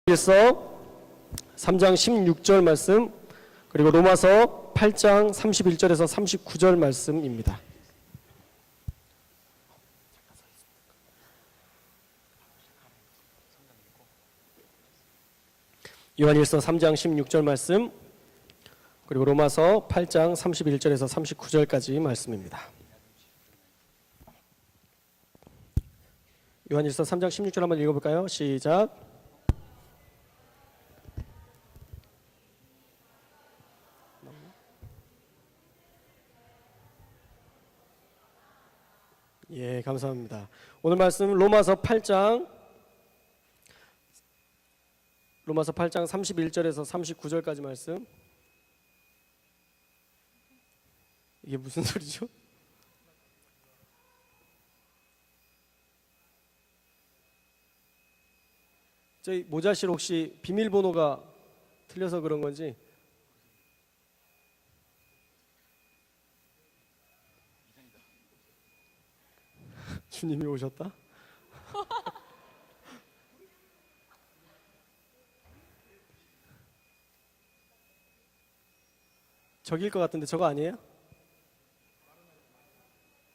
요한일서 3장 16절 말씀, 그리고 로마서 8장 31절에서 39절 말씀입니다. 요한일서 3장 16절 말씀, 그리고 로마서 8장 31절에서 39절까지 말씀입니다. 요한일서 3장 16절 한번 읽어볼까요? 시작. 예, 감사합니다. 오늘 말씀 로마서 8장 31절에서 39절까지 말씀. 이게 무슨 소리죠? 저희 모자실 혹시 비밀번호가 틀려서 그런 건지? 주님이 오셨다? 저기일 것 같은데 저거 아니에요?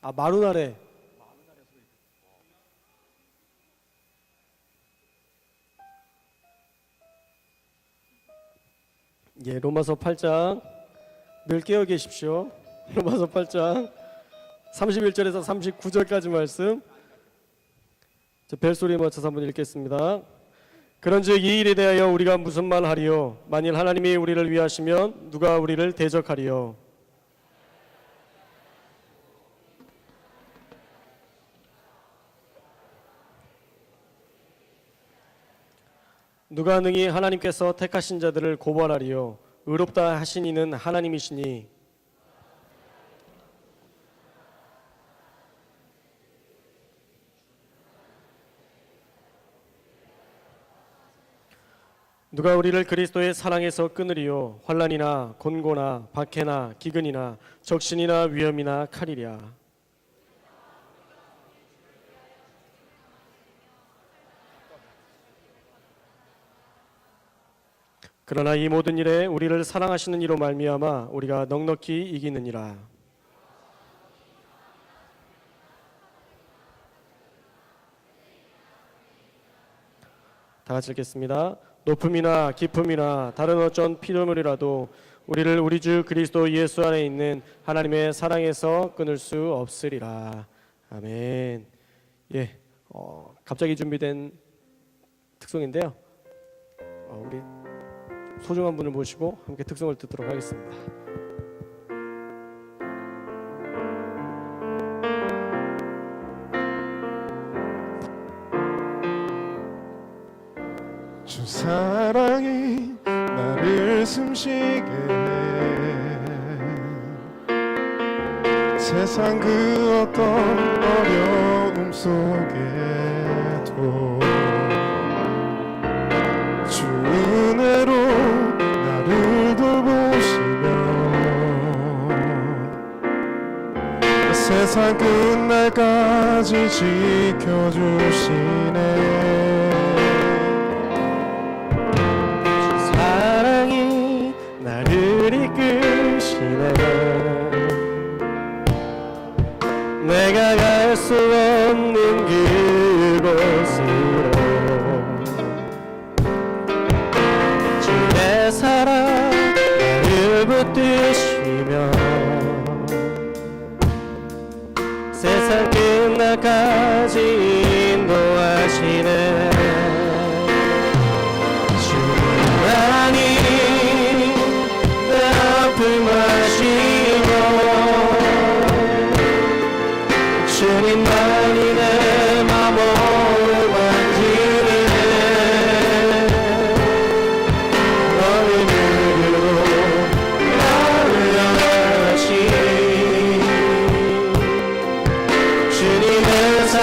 아, 마루나래. 예, 로마서 8장 늘 깨어 계십시오. 로마서 8장 31절에서 39절까지 말씀, 벨소리에 맞춰서 한번 읽겠습니다. 그런즉 이 일에 대하여 우리가 무슨 말 하리요? 만일 하나님이 우리를 위하시면 누가 우리를 대적하리요? 누가 능히 하나님께서 택하신 자들을 고발하리요? 의롭다 하신 이는 하나님이시니. 누가 우리를 그리스도의 사랑에서 끊으리요? 환난이나 곤고나 박해나 기근이나 적신이나 위험이나 칼이랴. 그러나 이 모든 일에 우리를 사랑하시는 이로 말미암아 우리가 넉넉히 이기느니라. 다 같이 읽겠습니다. 높음이나 깊음이나 다른 어쩐 피조물이라도 우리를 우리 주 그리스도 예수 안에 있는 하나님의 사랑에서 끊을 수 없으리라. 아멘. 예, 갑자기 준비된 특송인데요. 우리 소중한 분을 모시고 함께 특송을 듣도록 하겠습니다. 주 사랑이 나를 숨쉬게 해. 세상 그 어떤 어려움 속에도 주 은혜로 나를 돌보시며 세상 끝날까지 지켜주시네. 사랑이 나를 이끄시네. 내가 갈 수 없는 그곳으로 주의 사랑 나를 붙드시며 세상 끝날까지 인도하시네. 주님만이 내 마음을 만지네. 너의 눈으로 나를 향하시 주님의 사랑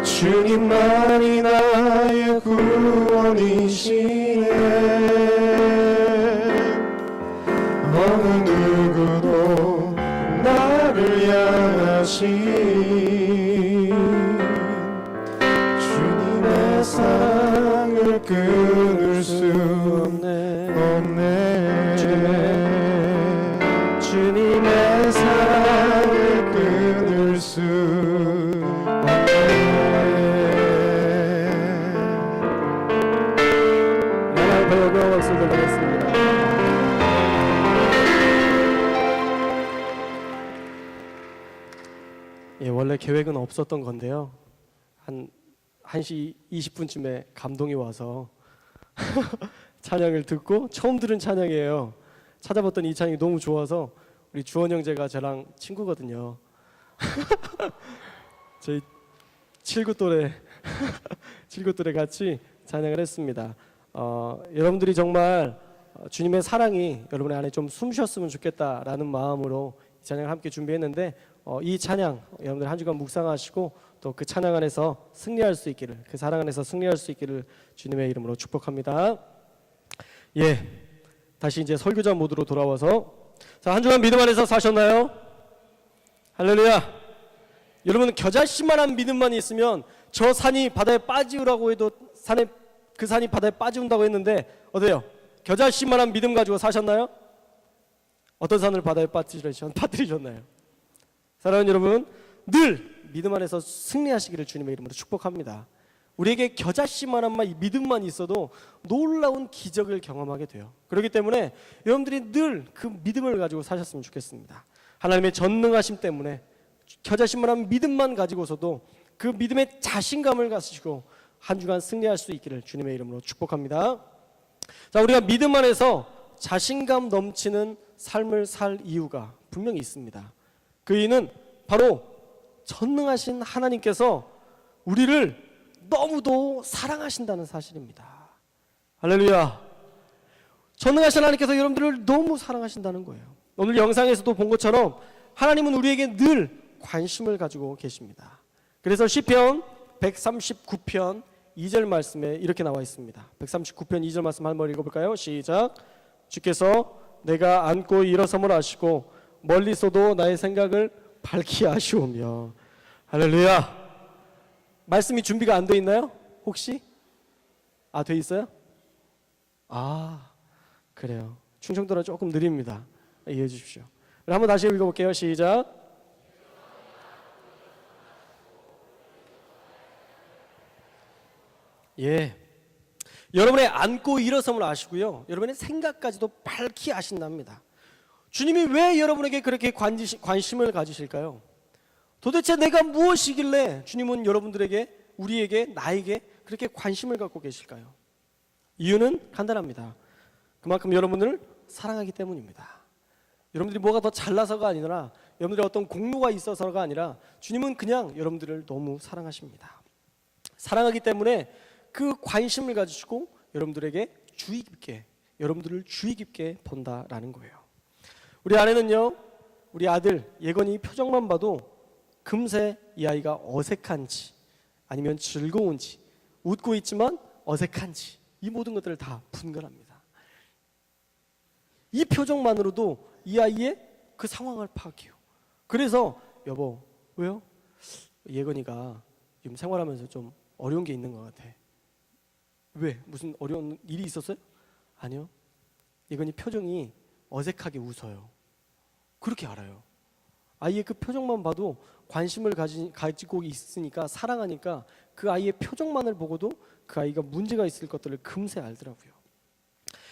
주님만이 나의 구원이시네. 어느 누구도 나를 향하신 주님의 사랑을 끊을 수 없네. 주님의 사랑을 끊을 수 영광 박수 드리겠습니다. 예, 원래 계획은 없었던 건데요. 한 1시 20분쯤에 감동이 와서 찬양을 듣고 처음 들은 찬양이에요. 찾아봤더니 이 찬양이 너무 좋아서 우리 주원 형제가 저랑 친구거든요. 저희 7구 또래 7구 또래 같이 찬양을 했습니다. 여러분들이 정말 주님의 사랑이 여러분의 안에 좀 숨쉬었으면 좋겠다라는 마음으로 이 찬양을 함께 준비했는데 이 찬양 여러분들 한 주간 묵상하시고 또 그 찬양 안에서 승리할 수 있기를, 그 사랑 안에서 승리할 수 있기를 주님의 이름으로 축복합니다. 예, 다시 이제 설교자 모드로 돌아와서 자, 한 주간 믿음 안에서 사셨나요? 할렐루야. 여러분 겨자씨만한 믿음만 있으면 저 산이 바다에 빠지우라고 해도 그 산이 바다에 빠지운다고 했는데 어때요? 겨자씨만한 믿음 가지고 사셨나요? 어떤 산을 바다에 빠뜨리셨나요? 사랑하는 여러분, 늘 믿음 안에서 승리하시기를 주님의 이름으로 축복합니다. 우리에게 겨자씨만한 믿음만 있어도 놀라운 기적을 경험하게 돼요. 그렇기 때문에 여러분들이 늘 그 믿음을 가지고 사셨으면 좋겠습니다. 하나님의 전능하심 때문에 겨자씨만한 믿음만 가지고서도 그 믿음의 자신감을 가지고 한 주간 승리할 수 있기를 주님의 이름으로 축복합니다. 자, 우리가 믿음 안에서 자신감 넘치는 삶을 살 이유가 분명히 있습니다. 그 이유는 바로 전능하신 하나님께서 우리를 너무도 사랑하신다는 사실입니다. 할렐루야. 전능하신 하나님께서 여러분들을 너무 사랑하신다는 거예요. 오늘 영상에서도 본 것처럼 하나님은 우리에게 늘 관심을 가지고 계십니다. 그래서 시편 139편 2절 말씀에 이렇게 나와 있습니다. 139편 2절 말씀 한번 읽어볼까요? 시작. 주께서 내가 앉고 일어섬을 아시고 멀리서도 나의 생각을 밝히 아시오며. 할렐루야. 말씀이 준비가 안 돼 있나요? 혹시? 돼 있어요? 그래요. 충청도라 조금 느립니다. 이해해 주십시오. 한번 다시 읽어볼게요. 시작. 예, 여러분의 앉고 일어섬을 아시고요, 여러분의 생각까지도 밝히 아신답니다. 주님이 왜 여러분에게 그렇게 관심을 가지실까요? 도대체 내가 무엇이길래 주님은 여러분들에게, 우리에게, 나에게 그렇게 관심을 갖고 계실까요? 이유는 간단합니다. 그만큼 여러분을 사랑하기 때문입니다. 여러분들이 뭐가 더 잘나서가 아니라, 여러분들이 어떤 공로가 있어서가 아니라 주님은 그냥 여러분들을 너무 사랑하십니다. 사랑하기 때문에 그 관심을 가지시고 여러분들에게 주의 깊게, 여러분들을 주의 깊게 본다라는 거예요. 우리 아내는요, 우리 아들 예건이 표정만 봐도 금세 이 아이가 어색한지 아니면 즐거운지, 웃고 있지만 어색한지, 이 모든 것들을 다 분간합니다. 이 표정만으로도 이 아이의 그 상황을 파악해요. 그래서 여보, 왜요? 예건이가 지금 생활하면서 좀 어려운 게 있는 것 같아. 왜? 무슨 어려운 일이 있었어요? 아니요. 예건이 표정이 어색하게 웃어요. 그렇게 알아요. 아이의 그 표정만 봐도 관심을 가지고 있으니까, 사랑하니까 그 아이의 표정만을 보고도 그 아이가 문제가 있을 것들을 금세 알더라고요.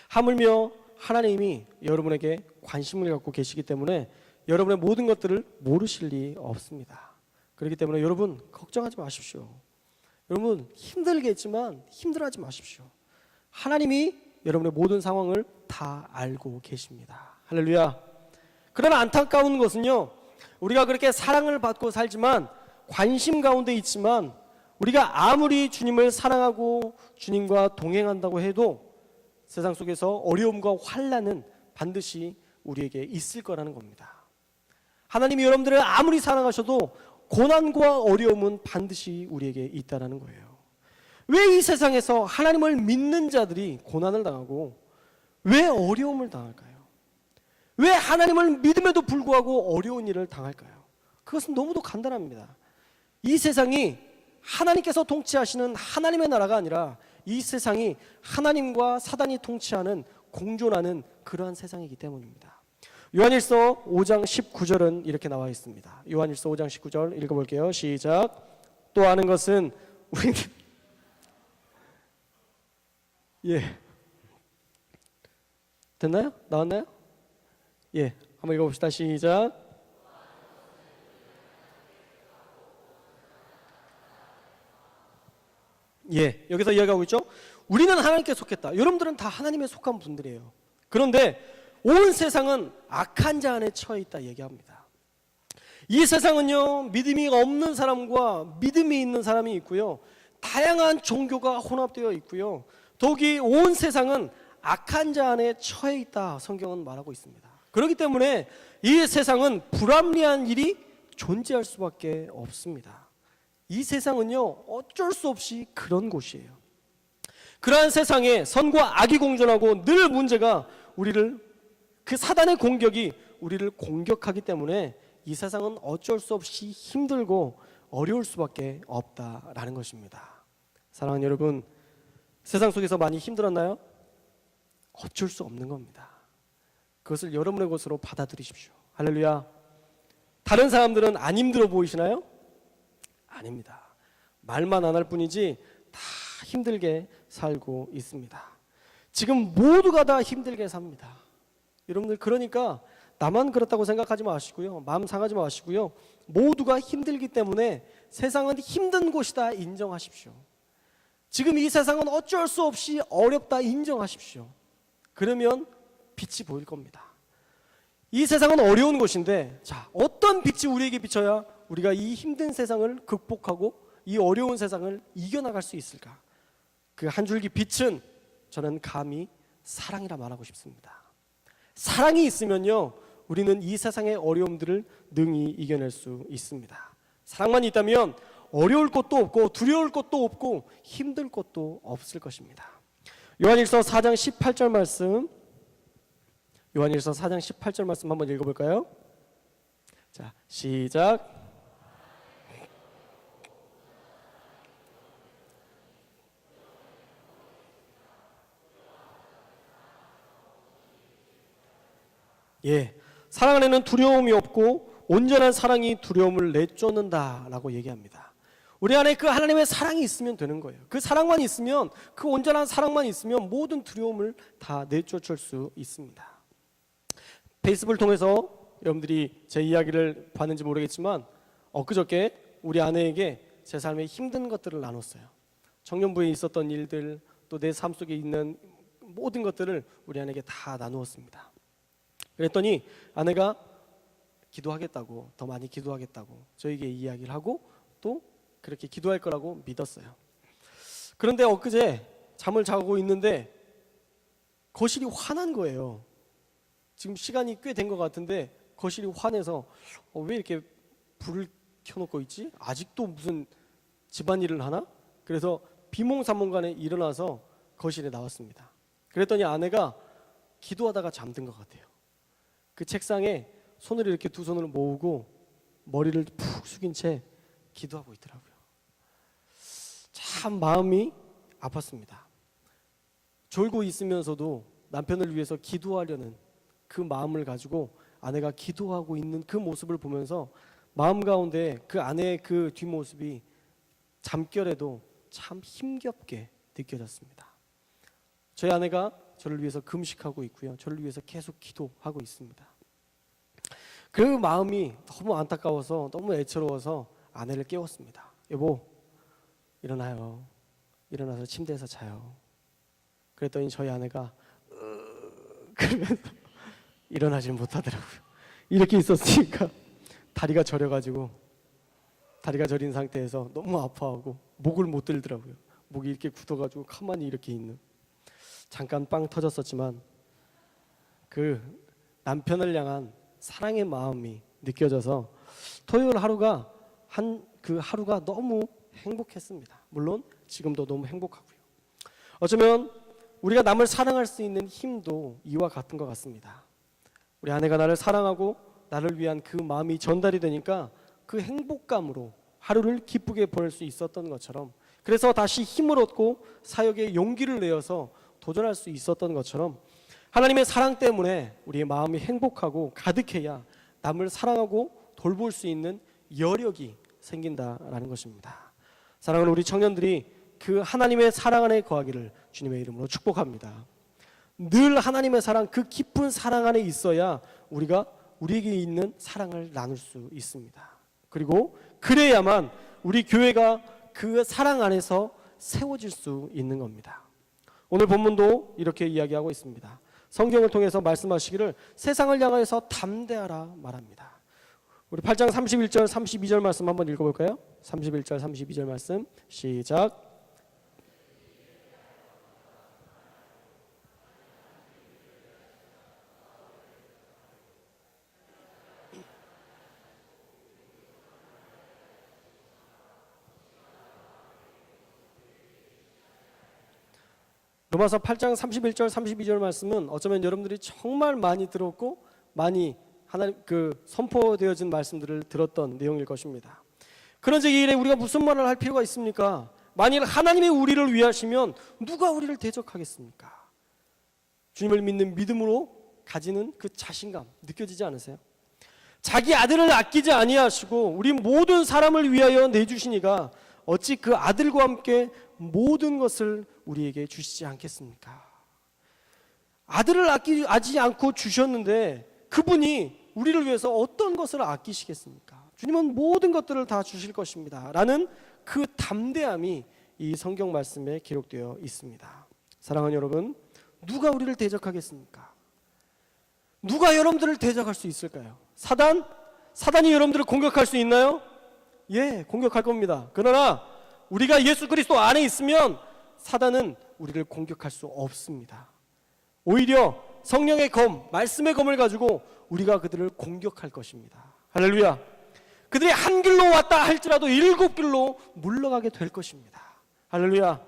하물며 하나님이 여러분에게 관심을 갖고 계시기 때문에 여러분의 모든 것들을 모르실 리 없습니다. 그렇기 때문에 여러분 걱정하지 마십시오. 여러분 힘들겠지만 힘들어하지 마십시오. 하나님이 여러분의 모든 상황을 다 알고 계십니다. 할렐루야. 그러나 안타까운 것은요, 우리가 그렇게 사랑을 받고 살지만, 관심 가운데 있지만, 우리가 아무리 주님을 사랑하고 주님과 동행한다고 해도 세상 속에서 어려움과 환난은 반드시 우리에게 있을 거라는 겁니다. 하나님이 여러분들을 아무리 사랑하셔도 고난과 어려움은 반드시 우리에게 있다라는 거예요. 왜 이 세상에서 하나님을 믿는 자들이 고난을 당하고 왜 어려움을 당할까요? 왜 하나님을 믿음에도 불구하고 어려운 일을 당할까요? 그것은 너무도 간단합니다. 이 세상이 하나님께서 통치하시는 하나님의 나라가 아니라 이 세상이 하나님과 사단이 통치하는 공존하는 그러한 세상이기 때문입니다. 요한일서 5장 19절은 이렇게 나와 있습니다. 요한일서 5장 19절 읽어볼게요. 시작. 또 아는 것은 우리는 예 됐나요? 나왔나요? 예 한번 읽어봅시다. 시작. 예 여기서 이야기하고 있죠. 우리는 하나님께 속했다. 여러분들은 다 하나님에 속한 분들이에요. 그런데 온 세상은 악한 자 안에 처해 있다 얘기합니다. 이 세상은요, 믿음이 없는 사람과 믿음이 있는 사람이 있고요, 다양한 종교가 혼합되어 있고요, 더욱이 온 세상은 악한 자 안에 처해 있다 성경은 말하고 있습니다. 그렇기 때문에 이 세상은 불합리한 일이 존재할 수밖에 없습니다. 이 세상은요, 어쩔 수 없이 그런 곳이에요. 그러한 세상에 선과 악이 공존하고 늘 문제가 우리를, 그 사단의 공격이 우리를 공격하기 때문에 이 세상은 어쩔 수 없이 힘들고 어려울 수밖에 없다라는 것입니다. 사랑하는 여러분, 세상 속에서 많이 힘들었나요? 어쩔 수 없는 겁니다. 그것을 여러분의 것으로 받아들이십시오. 할렐루야. 다른 사람들은 안 힘들어 보이시나요? 아닙니다. 말만 안 할 뿐이지 다 힘들게 살고 있습니다. 지금 모두가 다 힘들게 삽니다. 여러분들, 그러니까 나만 그렇다고 생각하지 마시고요, 마음 상하지 마시고요, 모두가 힘들기 때문에 세상은 힘든 곳이다 인정하십시오. 지금 이 세상은 어쩔 수 없이 어렵다 인정하십시오. 그러면 빛이 보일 겁니다. 이 세상은 어려운 곳인데, 자, 어떤 빛이 우리에게 비쳐야 우리가 이 힘든 세상을 극복하고 이 어려운 세상을 이겨나갈 수 있을까? 그 한 줄기 빛은 저는 감히 사랑이라 말하고 싶습니다. 사랑이 있으면요, 우리는 이 세상의 어려움들을 능히 이겨낼 수 있습니다. 사랑만 있다면 어려울 것도 없고 두려울 것도 없고 힘들 것도 없을 것입니다. 요한일서 4장 18절 말씀, 요한일서 4장 18절 말씀 한번 읽어볼까요? 자, 시작. 예, 사랑 안에는 두려움이 없고 온전한 사랑이 두려움을 내쫓는다라고 얘기합니다. 우리 안에 그 하나님의 사랑이 있으면 되는 거예요. 그 사랑만 있으면, 그 온전한 사랑만 있으면 모든 두려움을 다 내쫓을 수 있습니다. 페이스북을 통해서 여러분들이 제 이야기를 봤는지 모르겠지만 엊그저께 우리 아내에게 제 삶의 힘든 것들을 나눴어요. 청년부에 있었던 일들, 또 내 삶 속에 있는 모든 것들을 우리 아내에게 다 나누었습니다. 그랬더니 아내가 기도하겠다고, 더 많이 기도하겠다고 저에게 이야기를 하고 또 그렇게 기도할 거라고 믿었어요. 그런데 엊그제 잠을 자고 있는데 거실이 환한 거예요. 지금 시간이 꽤 된 것 같은데 거실이 환해서 왜 이렇게 불을 켜놓고 있지? 아직도 무슨 집안일을 하나? 그래서 비몽사몽간에 일어나서 거실에 나왔습니다. 그랬더니 아내가 기도하다가 잠든 것 같아요. 그 책상에 손을 이렇게 두 손을 모으고 머리를 푹 숙인 채 기도하고 있더라고요. 참 마음이 아팠습니다. 졸고 있으면서도 남편을 위해서 기도하려는 그 마음을 가지고 아내가 기도하고 있는 그 모습을 보면서 마음 가운데 그 아내의 그 뒷모습이 잠결에도 참 힘겹게 느껴졌습니다. 저희 아내가 저를 위해서 금식하고 있고요, 저를 위해서 계속 기도하고 있습니다. 그 마음이 너무 안타까워서, 너무 애처로워서 아내를 깨웠습니다. 여보, 일어나요. 일어나서 침대에서 자요. 그랬더니 저희 아내가 그러면서 일어나질 못하더라고요. 이렇게 있었으니까 다리가 저려가지고, 다리가 저린 상태에서 너무 아파하고 목을 못 들더라고요. 목이 이렇게 굳어가지고 가만히 이렇게 있는. 잠깐 빵 터졌었지만 그 남편을 향한 사랑의 마음이 느껴져서 토요일 하루가 그 하루가 너무 행복했습니다. 물론 지금도 너무 행복하고요. 어쩌면 우리가 남을 사랑할 수 있는 힘도 이와 같은 것 같습니다. 우리 아내가 나를 사랑하고 나를 위한 그 마음이 전달이 되니까 그 행복감으로 하루를 기쁘게 보낼 수 있었던 것처럼, 그래서 다시 힘을 얻고 사역에 용기를 내어서 도전할 수 있었던 것처럼, 하나님의 사랑 때문에 우리의 마음이 행복하고 가득해야 남을 사랑하고 돌볼 수 있는 여력이 생긴다라는 것입니다. 사랑하는 우리 청년들이 그 하나님의 사랑 안에 거하기를 주님의 이름으로 축복합니다. 늘 하나님의 사랑, 그 깊은 사랑 안에 있어야 우리가 우리에게 있는 사랑을 나눌 수 있습니다. 그리고 그래야만 우리 교회가 그 사랑 안에서 세워질 수 있는 겁니다. 오늘 본문도 이렇게 이야기하고 있습니다. 성경을 통해서 말씀하시기를 세상을 향하여서 담대하라 말합니다. 우리 8장 31절 32절 말씀 한번 읽어볼까요? 31절 32절 말씀 시작. 로마서 8장 31절 32절 말씀은 어쩌면 여러분들이 정말 많이 들었고 많이 하나님 선포되어진 말씀들을 들었던 내용일 것입니다. 그런데 이 일에 우리가 무슨 말을 할 필요가 있습니까? 만일 하나님이 우리를 위하시면 누가 우리를 대적하겠습니까? 주님을 믿는 믿음으로 가지는 그 자신감 느껴지지 않으세요? 자기 아들을 아끼지 아니하시고 우리 모든 사람을 위하여 내주시니가 어찌 그 아들과 함께 모든 것을 우리에게 주시지 않겠습니까? 아들을 아끼지 않고 주셨는데 그분이 우리를 위해서 어떤 것을 아끼시겠습니까? 주님은 모든 것들을 다 주실 것입니다 라는 그 담대함이 이 성경 말씀에 기록되어 있습니다. 사랑하는 여러분, 누가 우리를 대적하겠습니까? 누가 여러분들을 대적할 수 있을까요? 사단이 여러분들을 공격할 수 있나요? 예, 공격할 겁니다. 그러나 우리가 예수 그리스도 안에 있으면 사단은 우리를 공격할 수 없습니다. 오히려 성령의 검, 말씀의 검을 가지고 우리가 그들을 공격할 것입니다. 할렐루야. 그들이 한 길로 왔다 할지라도 7길로 물러가게 될 것입니다. 할렐루야.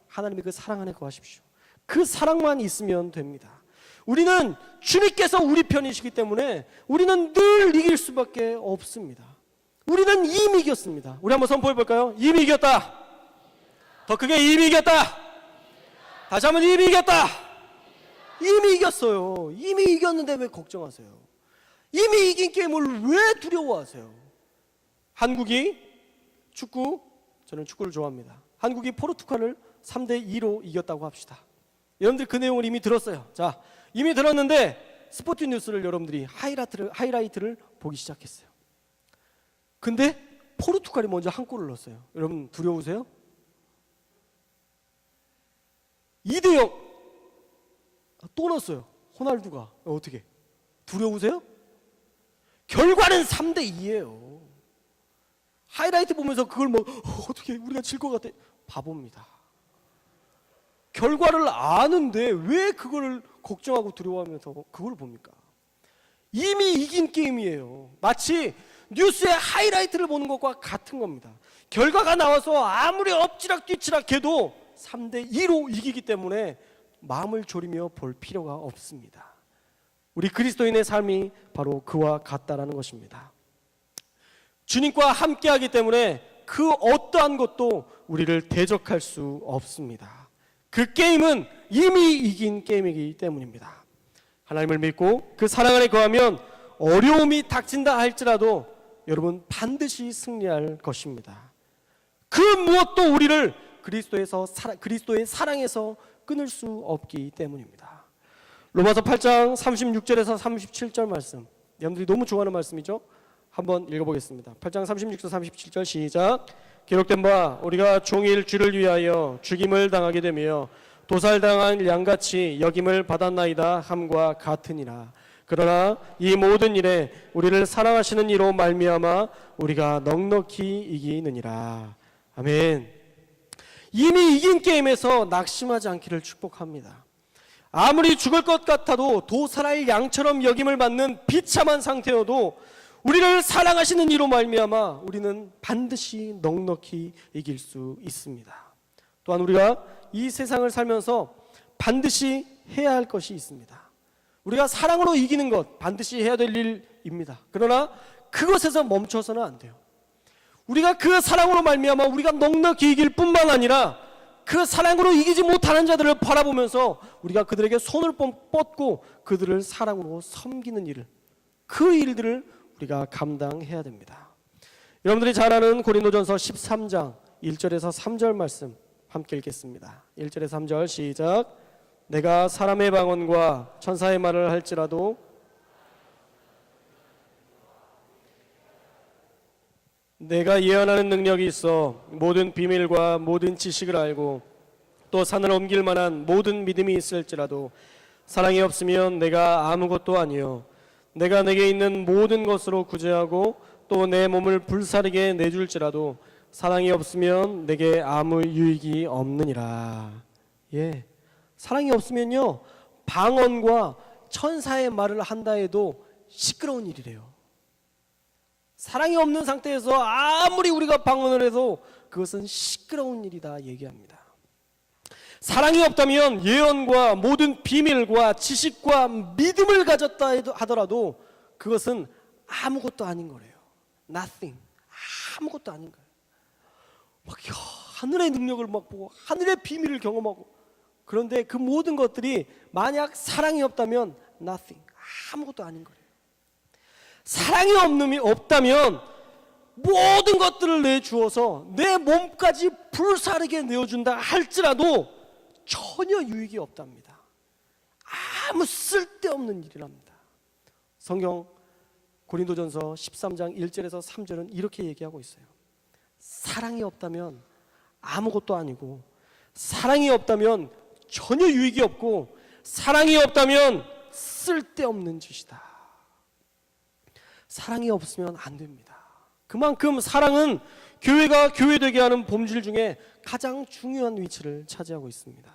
하나님의 그 사랑 안에 거하십시오. 그 사랑만 있으면 됩니다. 우리는 주님께서 우리 편이시기 때문에 우리는 늘 이길 수밖에 없습니다. 우리는 이미 이겼습니다. 우리 한번 선포해 볼까요? 이미 이겼다. 더 크게 이미 이겼다. 다시 한번 이미 이겼다. 이미 이겼어요. 이미 이겼는데 왜 걱정하세요? 이미 이긴 게임을 왜 두려워하세요? 한국이 저는 축구를 좋아합니다. 한국이 포르투갈을 3대2로 이겼다고 합시다. 여러분들 그 내용을 이미 들었어요. 자, 이미 들었는데 스포츠 뉴스를 여러분들이 하이라이트를 보기 시작했어요. 근데 포르투갈이 먼저 한 골을 넣었어요. 여러분 두려우세요? 2대0 또 넣었어요. 호날두가. 어떻게? 두려우세요? 결과는 3대2예요. 하이라이트 보면서 그걸 어떻게 우리가 질 것 같아. 바보입니다. 결과를 아는데 왜 그걸 걱정하고 두려워하면서 그걸 봅니까? 이미 이긴 게임이에요. 마치 뉴스의 하이라이트를 보는 것과 같은 겁니다. 결과가 나와서 아무리 엎치락뒤치락 해도 3대2로 이기기 때문에 마음을 졸이며 볼 필요가 없습니다. 우리 그리스도인의 삶이 바로 그와 같다라는 것입니다. 주님과 함께하기 때문에 그 어떠한 것도 우리를 대적할 수 없습니다. 그 게임은 이미 이긴 게임이기 때문입니다. 하나님을 믿고 그 사랑 안에 거하면 어려움이 닥친다 할지라도 여러분 반드시 승리할 것입니다. 그 무엇도 우리를 그리스도의 사랑에서 끊을 수 없기 때문입니다. 로마서 8장 36절에서 37절 말씀, 여러분들이 너무 좋아하는 말씀이죠. 한번 읽어보겠습니다. 8장 36절 37절 시작. 기록된 바 우리가 종일 주를 위하여 죽임을 당하게 되며 도살당한 양같이 여김을 받았나이다 함과 같으니라. 그러나 이 모든 일에 우리를 사랑하시는 이로 말미암아 우리가 넉넉히 이기느니라. 아멘. 이미 이긴 게임에서 낙심하지 않기를 축복합니다. 아무리 죽을 것 같아도 도살할 양처럼 여김을 받는 비참한 상태여도 우리를 사랑하시는 이로 말미암아 우리는 반드시 넉넉히 이길 수 있습니다. 또한 우리가 이 세상을 살면서 반드시 해야 할 것이 있습니다. 우리가 사랑으로 이기는 것 반드시 해야 될 일입니다. 그러나 그것에서 멈춰서는 안 돼요. 우리가 그 사랑으로 말미암아 우리가 넉넉히 이길 뿐만 아니라 그 사랑으로 이기지 못하는 자들을 바라보면서 우리가 그들에게 손을 뻗고 그들을 사랑으로 섬기는 일을, 그 일들을 우리가 감당해야 됩니다. 여러분들이 잘 아는 고린도전서 13장 1절에서 3절 말씀 함께 읽겠습니다. 1절에서 3절 시작. 내가 사람의 방언과 천사의 말을 할지라도 내가 예언하는 능력이 있어 모든 비밀과 모든 지식을 알고 또 산을 옮길 만한 모든 믿음이 있을지라도 사랑이 없으면 내가 아무것도 아니요 내가 내게 있는 모든 것으로 구제하고 또 내 몸을 불사르게 내줄지라도 사랑이 없으면 내게 아무 유익이 없느니라. 예, 사랑이 없으면요 방언과 천사의 말을 한다 해도 시끄러운 일이래요. 사랑이 없는 상태에서 아무리 우리가 방언을 해도 그것은 시끄러운 일이다 얘기합니다. 사랑이 없다면 예언과 모든 비밀과 지식과 믿음을 가졌다 하더라도 그것은 아무것도 아닌 거래요. Nothing. 아무것도 아닌 거예요. 막 하늘의 능력을 막 보고 하늘의 비밀을 경험하고, 그런데 그 모든 것들이 만약 사랑이 없다면 nothing. 아무것도 아닌 거예요. 사랑이 없다면 모든 것들을 내주어서 내 몸까지 불사르게 내어준다 할지라도 전혀 유익이 없답니다. 아무 쓸데없는 일이랍니다. 성경 고린도전서 13장 1절에서 3절은 이렇게 얘기하고 있어요. 사랑이 없다면 아무것도 아니고, 사랑이 없다면 전혀 유익이 없고, 사랑이 없다면 쓸데없는 짓이다. 사랑이 없으면 안 됩니다. 그만큼 사랑은 교회가 교회되게 하는 본질 중에 가장 중요한 위치를 차지하고 있습니다.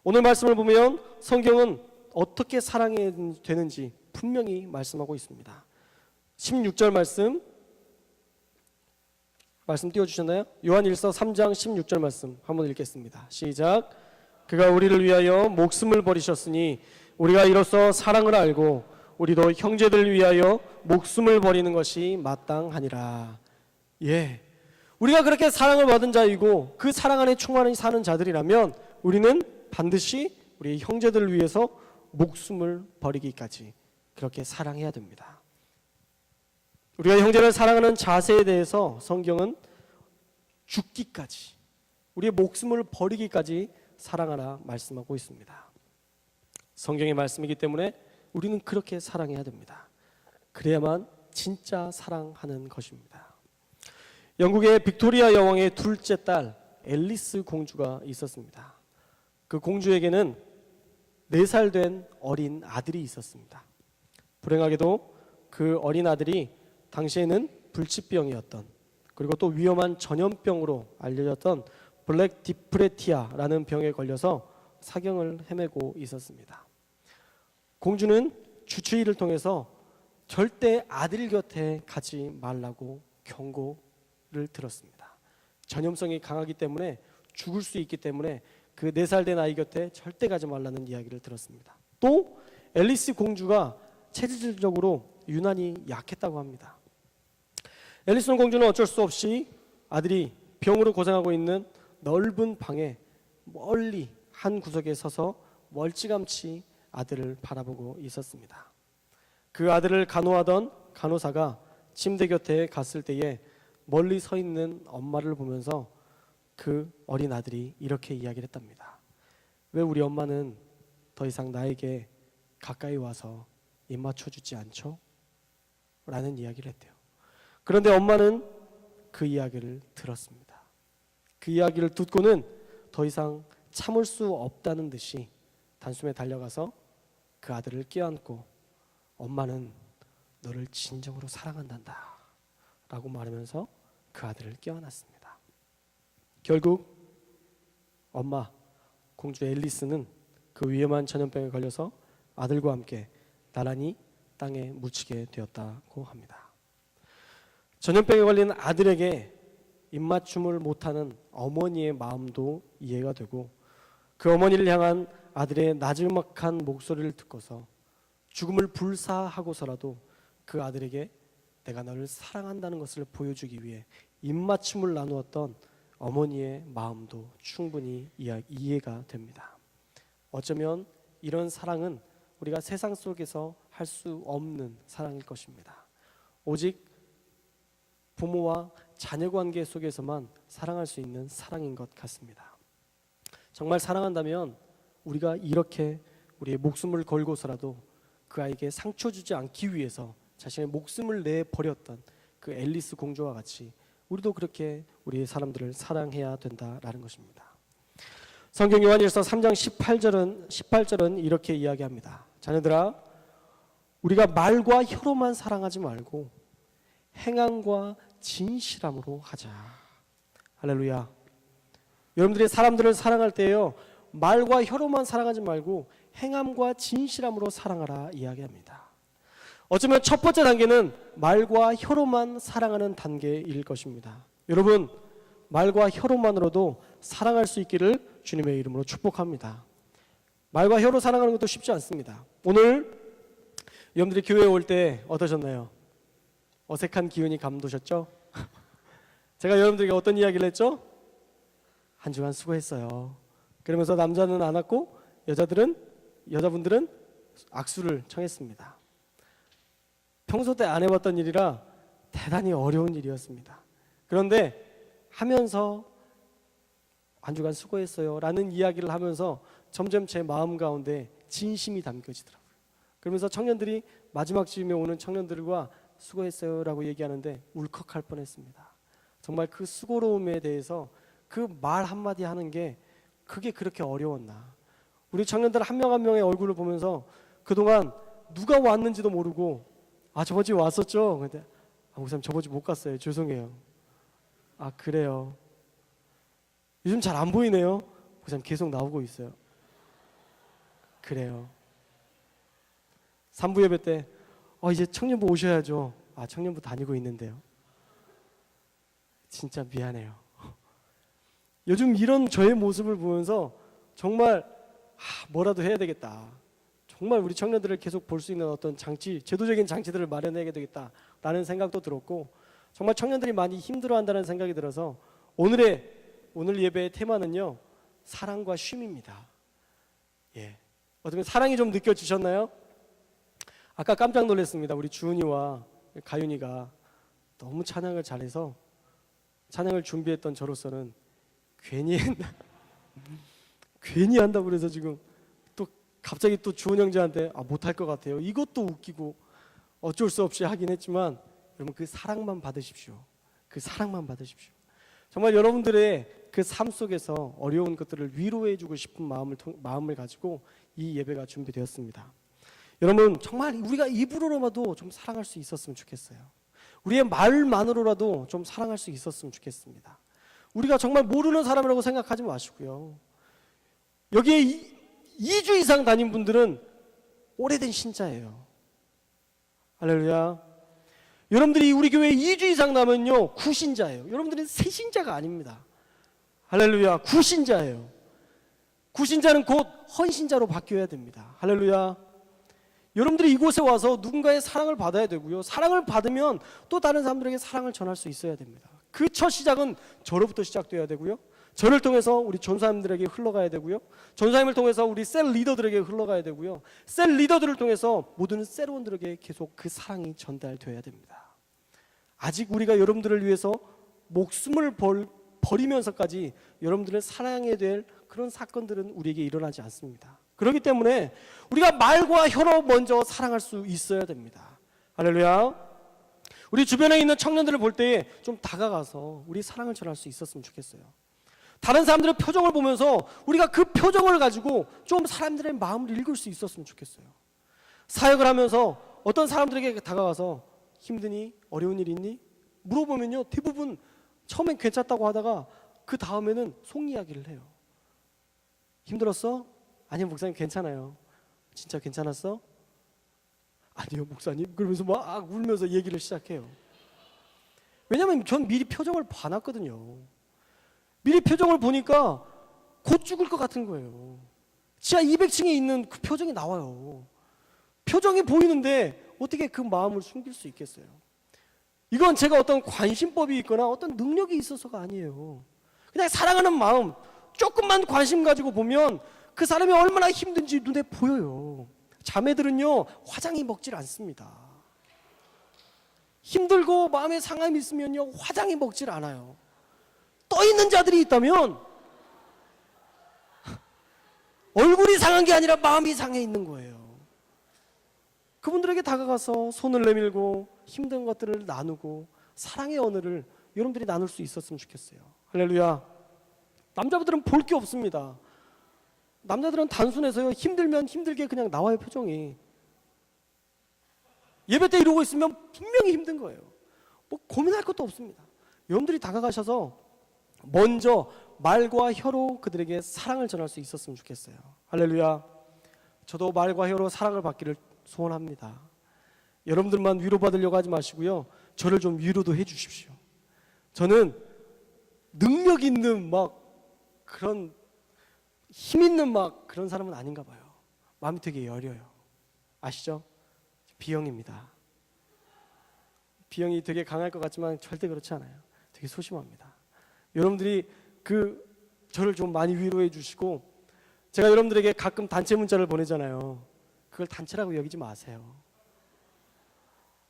오늘 말씀을 보면 성경은 어떻게 사랑해야 되는지 분명히 말씀하고 있습니다. 16절 말씀 띄워주셨나요? 요한일서 3장 16절 말씀 한번 읽겠습니다. 시작. 그가 우리를 위하여 목숨을 버리셨으니 우리가 이로써 사랑을 알고 우리도 형제들을 위하여 목숨을 버리는 것이 마땅하니라. 예, 우리가 그렇게 사랑을 받은 자이고 그 사랑 안에 충만히 사는 자들이라면 우리는 반드시 우리 형제들을 위해서 목숨을 버리기까지 그렇게 사랑해야 됩니다. 우리가 형제를 사랑하는 자세에 대해서 성경은 죽기까지, 우리의 목숨을 버리기까지 사랑하라 말씀하고 있습니다. 성경의 말씀이기 때문에 우리는 그렇게 사랑해야 됩니다. 그래야만 진짜 사랑하는 것입니다. 영국의 빅토리아 여왕의 둘째 딸 앨리스 공주가 있었습니다. 그 공주에게는 4살 된 어린 아들이 있었습니다. 불행하게도 그 어린 아들이 당시에는 불치병이었던, 그리고 또 위험한 전염병으로 알려졌던 블랙 디프레티아라는 병에 걸려서 사경을 헤매고 있었습니다. 공주는 주치의를 통해서 절대 아들 곁에 가지 말라고 경고를 들었습니다. 전염성이 강하기 때문에 죽을 수 있기 때문에 그 4살 된 아이 곁에 절대 가지 말라는 이야기를 들었습니다. 또 앨리스 공주가 체질적으로 유난히 약했다고 합니다. 앨리스 공주는 어쩔 수 없이 아들이 병으로 고생하고 있는 넓은 방에 멀리 한 구석에 서서 멀찌감치 아들을 바라보고 있었습니다. 그 아들을 간호하던 간호사가 침대 곁에 갔을 때에 멀리 서 있는 엄마를 보면서 그 어린 아들이 이렇게 이야기를 했답니다. 왜 우리 엄마는 더 이상 나에게 가까이 와서 입 맞춰주지 않죠? 라는 이야기를 했대요. 그런데 엄마는 그 이야기를 들었습니다. 그 이야기를 듣고는 더 이상 참을 수 없다는 듯이 단숨에 달려가서 그 아들을 껴안고 엄마는 너를 진정으로 사랑한단다 라고 말하면서 그 아들을 껴안았습니다. 결국 엄마 공주 앨리스는 그 위험한 전염병에 걸려서 아들과 함께 나란히 땅에 묻히게 되었다고 합니다. 전염병에 걸린 아들에게 입맞춤을 못하는 어머니의 마음도 이해가 되고, 그 어머니를 향한 아들의 나지막한 목소리를 듣고서 죽음을 불사하고서라도 그 아들에게 내가 너를 사랑한다는 것을 보여주기 위해 입맞춤을 나누었던 어머니의 마음도 충분히 이해가 됩니다. 어쩌면 이런 사랑은 우리가 세상 속에서 할 수 없는 사랑일 것입니다. 오직 부모와 자녀 관계 속에서만 사랑할 수 있는 사랑인 것 같습니다. 정말 사랑한다면 우리가 이렇게 우리의 목숨을 걸고서라도 그 아이에게 상처 주지 않기 위해서 자신의 목숨을 내버렸던 그 앨리스 공주와 같이 우리도 그렇게 우리의 사람들을 사랑해야 된다라는 것입니다. 성경 요한일서 3장 18절은 이렇게 이야기합니다. 자녀들아, 우리가 말과 혀로만 사랑하지 말고 행함과 진실함으로 하자. 할렐루야. 여러분들이 사람들을 사랑할 때요, 말과 혀로만 사랑하지 말고 행함과 진실함으로 사랑하라 이야기합니다. 어쩌면 첫 번째 단계는 말과 혀로만 사랑하는 단계일 것입니다. 여러분, 말과 혀로만으로도 사랑할 수 있기를 주님의 이름으로 축복합니다. 말과 혀로 사랑하는 것도 쉽지 않습니다. 오늘 여러분들이 교회에 올 때 어떠셨나요? 어색한 기운이 감도셨죠? 제가 여러분들에게 어떤 이야기를 했죠? 한 주간 수고했어요. 그러면서 남자는 안았고 여자분들은 악수를 청했습니다. 평소 때 안 해봤던 일이라 대단히 어려운 일이었습니다. 그런데 하면서 한 주간 수고했어요 라는 이야기를 하면서 점점 제 마음 가운데 진심이 담겨지더라고요. 그러면서 청년들이 마지막 즈음에 오는 청년들과 수고했어요 라고 얘기하는데 울컥할 뻔했습니다. 정말 그 수고로움에 대해서 그 말 한마디 하는 게 그게 그렇게 어려웠나. 우리 청년들 한 명 한 명의 얼굴을 보면서 그동안 누가 왔는지도 모르고, 아 저번 주에 왔었죠? 근데 목사님 저번 주 못 갔어요. 죄송해요. 아 그래요. 요즘 잘 안 보이네요. 목사님 계속 나오고 있어요. 그래요. 3부 예배 때 이제 청년부 오셔야죠. 아 청년부 다니고 있는데요. 진짜 미안해요. 요즘 이런 저의 모습을 보면서 정말 뭐라도 해야 되겠다. 정말 우리 청년들을 계속 볼 수 있는 어떤 제도적인 장치들을 마련해야 되겠다라는 생각도 들었고, 정말 청년들이 많이 힘들어한다는 생각이 들어서 오늘 예배의 테마는요, 사랑과 쉼입니다. 예, 어떻게 사랑이 좀 느껴지셨나요? 아까 깜짝 놀랐습니다. 우리 주은이와 가윤이가 너무 찬양을 잘해서 찬양을 준비했던 저로서는 괜히 한다고 그래서 지금 또 갑자기 또 주은 형제한테 못할 것 같아요. 이것도 웃기고 어쩔 수 없이 하긴 했지만 여러분 그 사랑만 받으십시오. 그 사랑만 받으십시오. 정말 여러분들의 그 삶 속에서 어려운 것들을 위로해주고 싶은 마음을 가지고 이 예배가 준비되었습니다. 여러분 정말 우리가 입으로라도 좀 사랑할 수 있었으면 좋겠어요. 우리의 말만으로라도 좀 사랑할 수 있었으면 좋겠습니다. 우리가 정말 모르는 사람이라고 생각하지 마시고요. 여기에 2주 이상 다닌 분들은 오래된 신자예요. 할렐루야. 여러분들이 우리 교회에 2주 이상 나면요 구신자예요. 여러분들은 새신자가 아닙니다. 할렐루야. 구신자예요. 구신자는 곧 헌신자로 바뀌어야 됩니다. 할렐루야. 여러분들이 이곳에 와서 누군가의 사랑을 받아야 되고요, 사랑을 받으면 또 다른 사람들에게 사랑을 전할 수 있어야 됩니다. 그 첫 시작은 저로부터 시작돼야 되고요, 저를 통해서 우리 전사님들에게 흘러가야 되고요, 전사님을 통해서 우리 셀 리더들에게 흘러가야 되고요, 셀 리더들을 통해서 모든 셀원들에게 계속 그 사랑이 전달되어야 됩니다. 아직 우리가 여러분들을 위해서 목숨을 버리면서까지 여러분들을 사랑해야 될 그런 사건들은 우리에게 일어나지 않습니다. 그렇기 때문에 우리가 말과 혀로 먼저 사랑할 수 있어야 됩니다. 할렐루야. 우리 주변에 있는 청년들을 볼 때 좀 다가가서 우리 사랑을 전할 수 있었으면 좋겠어요. 다른 사람들의 표정을 보면서 우리가 그 표정을 가지고 좀 사람들의 마음을 읽을 수 있었으면 좋겠어요. 사역을 하면서 어떤 사람들에게 다가가서 힘드니? 어려운 일 있니? 물어보면요 대부분 처음엔 괜찮다고 하다가 그 다음에는 속 이야기를 해요. 힘들었어? 아니요 목사님 괜찮아요. 진짜 괜찮았어? 아니요 목사님. 그러면서 막 울면서 얘기를 시작해요. 왜냐하면 전 미리 표정을 봐놨거든요. 미리 표정을 보니까 곧 죽을 것 같은 거예요. 지하 200층에 있는 그 표정이 나와요. 표정이 보이는데 어떻게 그 마음을 숨길 수 있겠어요? 이건 제가 어떤 관심법이 있거나 어떤 능력이 있어서가 아니에요. 그냥 사랑하는 마음, 조금만 관심 가지고 보면 그 사람이 얼마나 힘든지 눈에 보여요. 자매들은요, 화장이 먹질 않습니다. 힘들고 마음에 상함이 있으면요, 화장이 먹질 않아요. 떠 있는 자들이 있다면 얼굴이 상한 게 아니라 마음이 상해 있는 거예요. 그분들에게 다가가서 손을 내밀고 힘든 것들을 나누고 사랑의 언어를 여러분들이 나눌 수 있었으면 좋겠어요. 할렐루야. 남자분들은 볼 게 없습니다. 남자들은 단순해서요, 힘들면 힘들게 그냥 나와요, 표정이. 예배 때 이러고 있으면 분명히 힘든 거예요. 뭐 고민할 것도 없습니다. 여러분들이 다가가셔서 먼저 말과 혀로 그들에게 사랑을 전할 수 있었으면 좋겠어요. 할렐루야. 저도 말과 혀로 사랑을 받기를 소원합니다. 여러분들만 위로받으려고 하지 마시고요, 저를 좀 위로도 해 주십시오. 저는 능력 있는 막 그런 힘 있는 막 그런 사람은 아닌가 봐요. 마음이 되게 여려요. 아시죠? B형입니다. B형이 되게 강할 것 같지만 절대 그렇지 않아요. 되게 소심합니다. 여러분들이 저를 좀 많이 위로해 주시고, 제가 여러분들에게 가끔 단체 문자를 보내잖아요. 그걸 단체라고 여기지 마세요.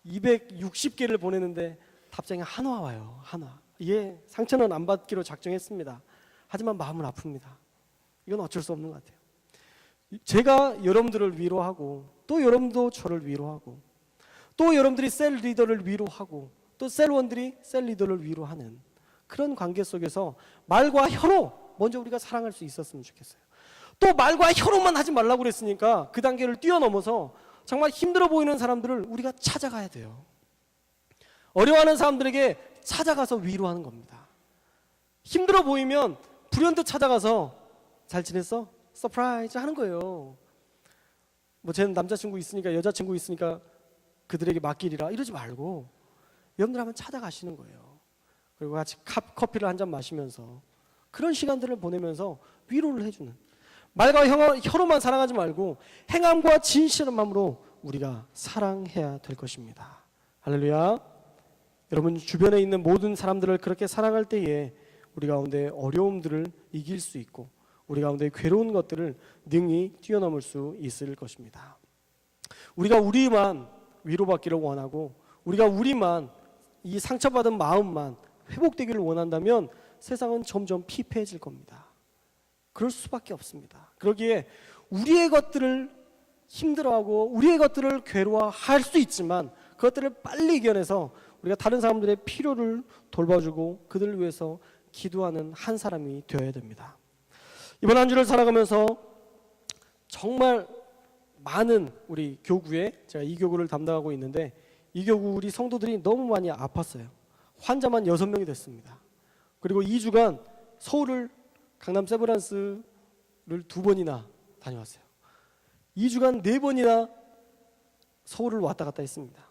260개를 보내는데 답장이 하나 와요. 하나. 예, 상처는 안 받기로 작정했습니다. 하지만 마음은 아픕니다. 이건 어쩔 수 없는 것 같아요. 제가 여러분들을 위로하고, 또 여러분도 저를 위로하고, 또 여러분들이 셀 리더를 위로하고, 또 셀원들이 셀 리더를 위로하는 그런 관계 속에서 말과 혀로 먼저 우리가 사랑할 수 있었으면 좋겠어요. 또 말과 혀로만 하지 말라고 그랬으니까 그 단계를 뛰어넘어서 정말 힘들어 보이는 사람들을 우리가 찾아가야 돼요. 어려워하는 사람들에게 찾아가서 위로하는 겁니다. 힘들어 보이면 불현듯 찾아가서 잘 지냈어? 서프라이즈 하는 거예요. 뭐 쟤는 남자친구 있으니까, 여자친구 있으니까 그들에게 맡기리라 이러지 말고 여러분들 한번 찾아가시는 거예요. 그리고 같이 커피를 한 잔 마시면서 그런 시간들을 보내면서 위로를 해주는, 말과 혀로만 사랑하지 말고 행함과 진실한 마음으로 우리가 사랑해야 될 것입니다. 할렐루야. 여러분 주변에 있는 모든 사람들을 그렇게 사랑할 때에 우리 가운데 어려움들을 이길 수 있고 우리 가운데 괴로운 것들을 능히 뛰어넘을 수 있을 것입니다. 우리가 우리만 위로받기를 원하고 우리가 우리만 이 상처받은 마음만 회복되기를 원한다면 세상은 점점 피폐해질 겁니다. 그럴 수밖에 없습니다. 그러기에 우리의 것들을 힘들어하고 우리의 것들을 괴로워할 수 있지만 그것들을 빨리 이겨내서 우리가 다른 사람들의 필요를 돌봐주고 그들을 위해서 기도하는 한 사람이 되어야 됩니다. 이번 한 주를 살아가면서 정말 많은 우리 교구에, 제가 이 교구를 담당하고 있는데 이 교구 우리 성도들이 너무 많이 아팠어요. 환자만 6명이 됐습니다. 그리고 2주간 서울을, 강남 세브란스를 2번이나 다녀왔어요. 2주간 4번이나 서울을 왔다 갔다 했습니다.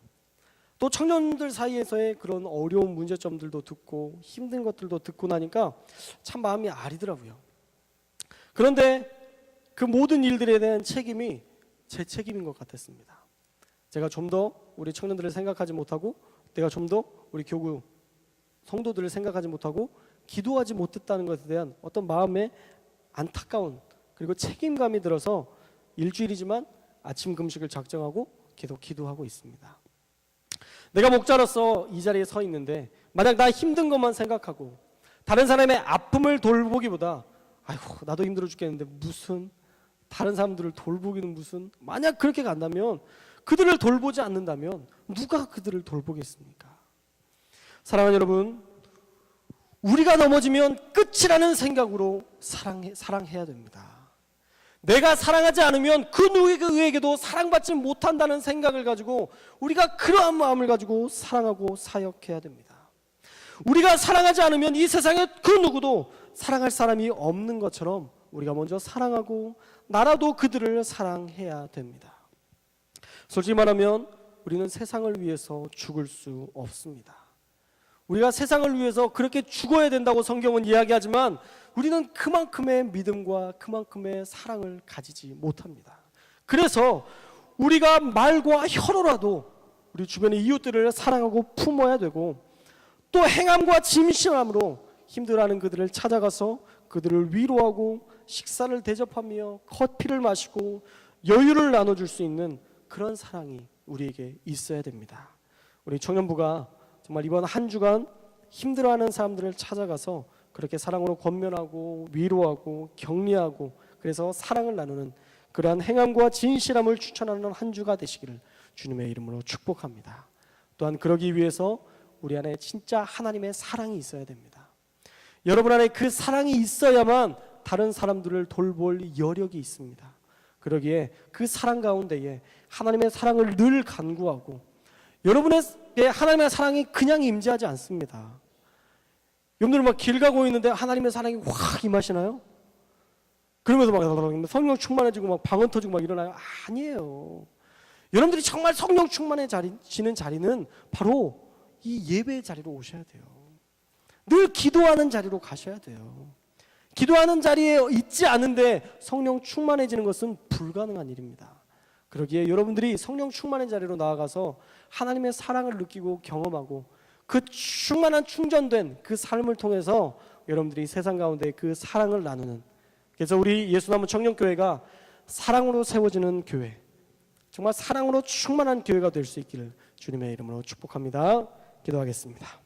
또 청년들 사이에서의 그런 어려운 문제점들도 듣고 힘든 것들도 듣고 나니까 참 마음이 아리더라고요. 그런데 그 모든 일들에 대한 책임이 제 책임인 것 같았습니다. 제가 좀 더 우리 청년들을 생각하지 못하고, 내가 좀 더 우리 교구 성도들을 생각하지 못하고 기도하지 못했다는 것에 대한 어떤 마음의 안타까운 그리고 책임감이 들어서 일주일이지만 아침 금식을 작정하고 계속 기도하고 있습니다. 내가 목자로서 이 자리에 서 있는데 만약 나 힘든 것만 생각하고 다른 사람의 아픔을 돌보기보다 아이고 나도 힘들어 죽겠는데 무슨 다른 사람들을 돌보기는 무슨, 만약 그렇게 간다면 그들을 돌보지 않는다면 누가 그들을 돌보겠습니까? 사랑하는 여러분, 우리가 넘어지면 끝이라는 생각으로 사랑해야 됩니다. 내가 사랑하지 않으면 그 누구에게도 사랑받지 못한다는 생각을 가지고 우리가 그러한 마음을 가지고 사랑하고 사역해야 됩니다. 우리가 사랑하지 않으면 이 세상에 그 누구도 사랑할 사람이 없는 것처럼 우리가 먼저 사랑하고 나라도 그들을 사랑해야 됩니다. 솔직히 말하면 우리는 세상을 위해서 죽을 수 없습니다. 우리가 세상을 위해서 그렇게 죽어야 된다고 성경은 이야기하지만 우리는 그만큼의 믿음과 그만큼의 사랑을 가지지 못합니다. 그래서 우리가 말과 혀로라도 우리 주변의 이웃들을 사랑하고 품어야 되고, 또 행함과 진실함으로 힘들어하는 그들을 찾아가서 그들을 위로하고 식사를 대접하며 커피를 마시고 여유를 나눠줄 수 있는 그런 사랑이 우리에게 있어야 됩니다. 우리 청년부가 정말 이번 한 주간 힘들어하는 사람들을 찾아가서 그렇게 사랑으로 권면하고 위로하고 격려하고, 그래서 사랑을 나누는 그러한 행함과 진실함을 추천하는 한 주가 되시기를 주님의 이름으로 축복합니다. 또한 그러기 위해서 우리 안에 진짜 하나님의 사랑이 있어야 됩니다. 여러분 안에 그 사랑이 있어야만 다른 사람들을 돌볼 여력이 있습니다. 그러기에 그 사랑 가운데에 하나님의 사랑을 늘 간구하고, 여러분에게 하나님의 사랑이 그냥 임재하지 않습니다. 여러분들 막 길 가고 있는데 하나님의 사랑이 확 임하시나요? 그러면서 막 성령 충만해지고 막 방언 터지고 막 일어나요? 아니에요. 여러분들이 정말 성령 충만해지는 자리는 바로 이 예배의 자리로 오셔야 돼요. 늘 기도하는 자리로 가셔야 돼요. 기도하는 자리에 있지 않은데 성령 충만해지는 것은 불가능한 일입니다. 그러기에 여러분들이 성령 충만의 자리로 나아가서 하나님의 사랑을 느끼고 경험하고 그 충만한 충전된 그 삶을 통해서 여러분들이 세상 가운데 그 사랑을 나누는, 그래서 우리 예수나무 청년교회가 사랑으로 세워지는 교회, 정말 사랑으로 충만한 교회가 될 수 있기를 주님의 이름으로 축복합니다. 기도하겠습니다.